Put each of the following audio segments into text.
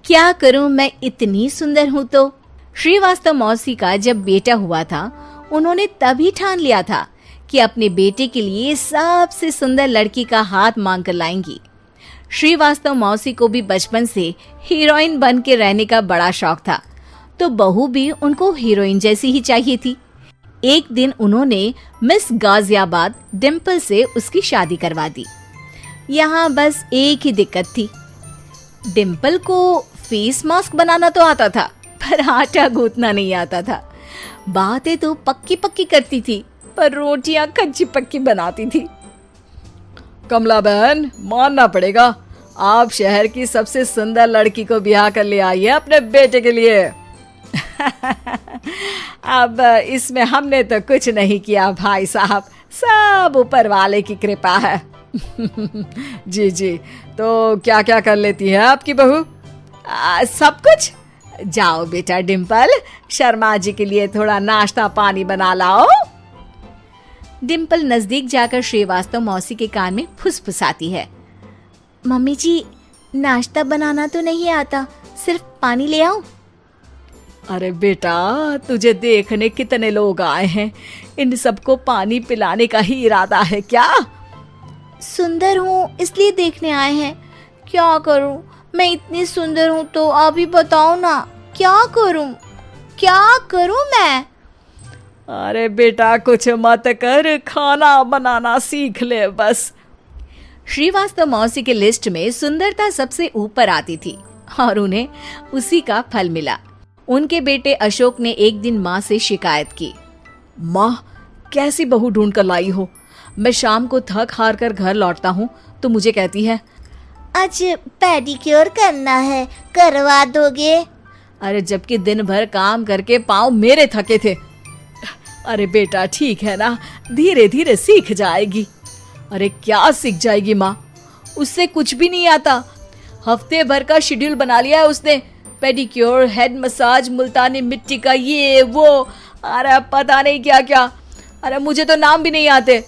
क्या करूं, मैं इतनी सुंदर हूं तो। श्रीवास्तव मौसी का जब बेटा हुआ था, उन्होंने तभी ठान लिया था कि अपने बेटे के लिए सबसे सुंदर लड़की का हाथ मांग कर लाएंगी। श्रीवास्तव मौसी को भी बचपन से हीरोइन बन के रहने का बड़ा शौक था, तो बहू भी उनको हीरोइन जैसी ही चाहिए थी। एक दिन उन्होंने मिस गाजियाबाद डिम्पल से उसकी शादी करवा दी। यहाँ बस एक ही दिक्कत थी, डिम्पल को फेस मास्क बनाना तो आता था, पर आटा गूंथना नहीं आता था। बातें तो पक्की पक्की करती थी, पर रोटियां कच्ची पक्की बनाती थी। कमला बहन, मानना पड़ेगा, आप शहर की सबसे सुंदर लड़की को ब्याह कर ले आई है अपने बेटे के लिए। अब इसमें हमने तो कुछ नहीं किया भाई साहब, सब ऊपर वाले की कृपा है। जी जी, तो क्या क्या कर लेती है आपकी बहू? सब कुछ। जाओ बेटा डिम्पल, शर्मा जी के लिए थोड़ा नाश्ता पानी बना लाओ। डिम्पल नजदीक जाकर श्रीवास्तव मौसी के कान में फुसफुसाती है। मम्मी जी, नाश्ता बनाना तो नहीं आता, सिर्फ पानी ले आओ। अरे बेटा, तुझे देखने कितने लोग आए हैं, इन सबको पानी पिलाने का ही इरादा है क्या? सुंदर हूँ इसलिए देखने आए हैं। क्या करूँ, मैं इतनी सुंदर हूँ तो आप ही बताओ ना, क्या करूँ मैं? अरे बेटा, कुछ मत कर, खाना बनाना सीख ले बस। श्रीवास्तव मौसी के लिस्ट में सुंदरता सबसे ऊपर आती थी और उन्हें उसी का फल मिला। उनके बेटे अशोक ने एक दिन माँ से शिकायत की। माँ, कैसी बहू ढूंढ कर लाई हो? मैं शाम को थक हार कर घर लौटता हूँ तो मुझे कहती है, आज पेडिक्योर करना है, करवा दोगे? अरे जबकि दिन भर काम करके पाँव मेरे थके थे। अरे बेटा ठीक है ना, धीरे धीरे सीख जाएगी। अरे क्या सीख जाएगी माँ, उससे कुछ भी नहीं आता। हफ्ते भर का शेड्यूल बना लिया है उसने, पेडिक्योर, हेड मसाज, मुल्तानी मिट्टी का ये वो, अरे पता नहीं क्या क्या। अरे मुझे तो नाम भी नहीं आते।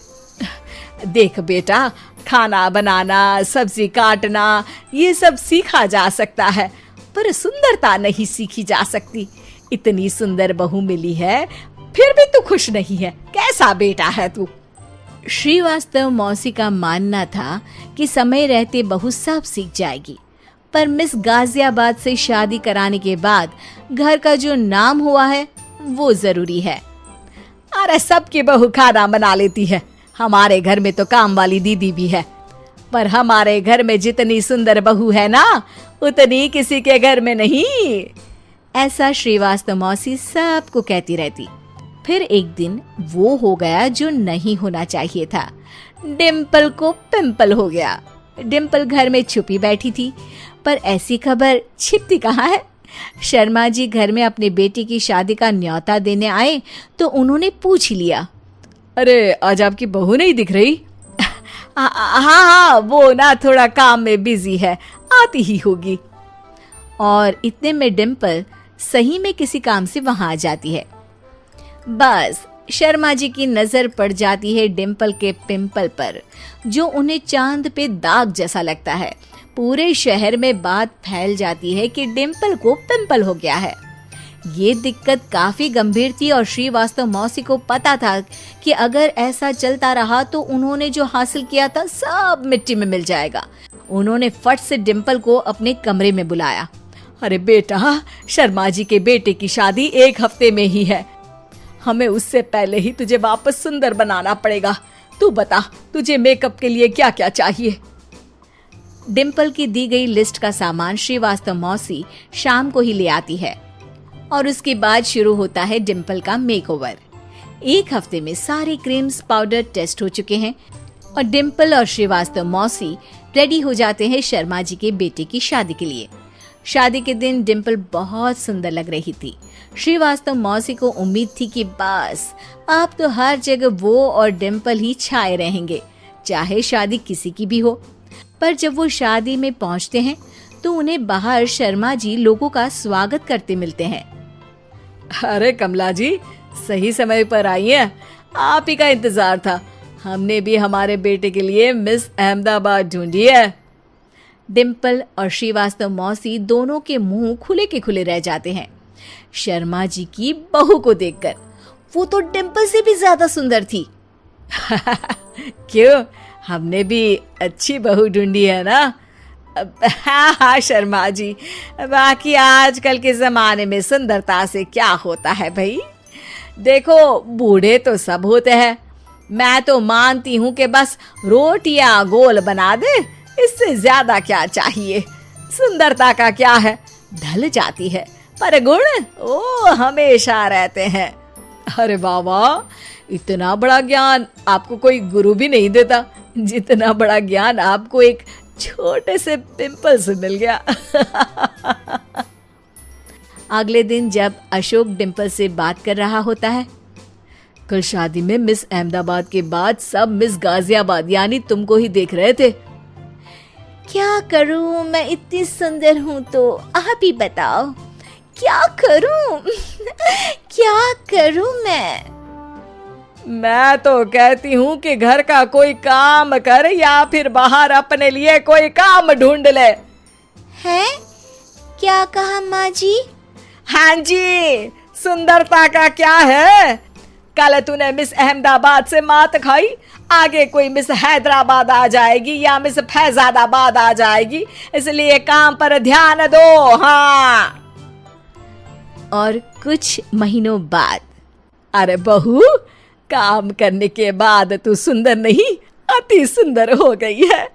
देख बेटा, खाना बनाना, सब्जी काटना, ये सब सीखा जा सकता है, पर सुंदरता नहीं सीखी जा सकती। इतनी सुंदर बहू मिली है, फिर भी तू खुश नहीं है, कैसा बेटा है तू? श्रीवास्तव मौसी का मानना था कि समय रहते बहू सब सीख जाएगी, पर मिस गाजियाबाद से शादी कराने के बाद घर का जो नाम हुआ है वो जरूरी है। अरे सबकी बहू खाना बना लेती है, हमारे घर में तो काम वाली दीदी भी है, पर हमारे घर में जितनी सुंदर बहू है ना, उतनी किसी के घर में नहीं। ऐसा श्रीवास्तव मौसी सबको कहती रहती। फिर एक दिन वो हो गया जो नहीं होना चाहिए था, डिम्पल को पिंपल हो गया। डिम्पल घर में छुपी बैठी थी, पर ऐसी खबर छिपती कहाँ है। शर्मा जी घर में अपने बेटे की शादी का न्योता देने आए तो उन्होंने पूछ लिया, अरे आज आपकी बहू नहीं दिख रही? हाँ, वो ना थोड़ा काम में बिजी है, आती ही होगी। और इतने में डिम्पल सही में किसी काम से वहां आ जाती है। बस शर्मा जी की नजर पड़ जाती है डिम्पल के पिंपल पर, जो उन्हें चांद पे दाग जैसा लगता है। पूरे शहर में बात फैल जाती है कि डिम्पल को पिंपल हो गया है। ये दिक्कत काफी गंभीर थी और श्रीवास्तव मौसी को पता था कि अगर ऐसा चलता रहा तो उन्होंने जो हासिल किया था सब मिट्टी में मिल जाएगा। उन्होंने फट से डिम्पल को अपने कमरे में बुलाया। अरे बेटा, शर्मा जी के बेटे की शादी 1 हफ्ते में ही है, हमें उससे पहले ही तुझे वापस सुंदर बनाना पड़ेगा। तू बता, तुझे मेकअप के लिए क्या क्या चाहिए? डिम्पल की दी गई लिस्ट का सामान श्रीवास्तव मौसी शाम को ही ले आती है और उसके बाद शुरू होता है डिम्पल का मेकओवर। 1 हफ्ते में सारे क्रीम्स पाउडर टेस्ट हो चुके हैं और डिम्पल और श्रीवास्तव मौसी रेडी हो जाते हैं शर्मा जी के बेटे की शादी के लिए। शादी के दिन डिम्पल बहुत सुंदर लग रही थी। श्रीवास्तव मौसी को उम्मीद थी कि बस अब तो हर जगह वो और डिम्पल ही छाए रहेंगे, चाहे शादी किसी की भी हो। पर जब वो शादी में पहुंचते हैं तो उन्हें बाहर शर्मा जी लोगों का स्वागत करते मिलते हैं। अरे कमला जी, सही समय पर आई हैं, आप ही का इंतजार था। हमने भी हमारे बेटे के लिए मिस अहमदाबाद ढूंढी है। डिम्पल और श्रीवास्तव मौसी दोनों के मुंह खुले के खुले रह जाते हैं शर्मा जी की बहू को देखकर। वो तो डिम्पल से भी ज्यादा सुंदर थी। क्यों, हमने भी अच्छी बहू ढूंढी है ना? हाँ शर्मा जी, बाकी आजकल के जमाने में सुंदरता से क्या होता है भाई। देखो, बूढ़े तो सब होते हैं। मैं तो मानती हूँ कि बस रोटियां गोल बना दे, इससे ज्यादा क्या चाहिए। सुंदरता का क्या है, ढल जाती है, पर गुण ओ हमेशा रहते हैं। अरे वाह वाह, इतना बड़ा ज्ञान आपको कोई गुरु भी नहीं देता जितना बड़ा ज्ञान आपको एक छोटे से पिंपल से मिल गया। अगले दिन जब अशोक डिम्पल से बात कर रहा होता है, कल शादी में मिस अहमदाबाद के बाद सब मिस गाजियाबाद यानी तुमको ही देख रहे थे। क्या करूं, मैं इतनी सुंदर हूं तो आप ही बताओ क्या करूं। क्या करूं मैं तो कहती हूँ कि घर का कोई काम कर या फिर बाहर अपने लिए कोई काम ढूंढ ले। है? क्या कहा माँ जी? हाँ जी, सुंदरता का क्या है। कल तूने मिस अहमदाबाद से मात खाई, आगे कोई मिस हैदराबाद आ जाएगी या मिस फैजादाबाद आ जाएगी, इसलिए काम पर ध्यान दो। हाँ। और कुछ महीनों बाद, अरे बहू, काम करने के बाद तू सुंदर नहीं, अति सुंदर हो गई है।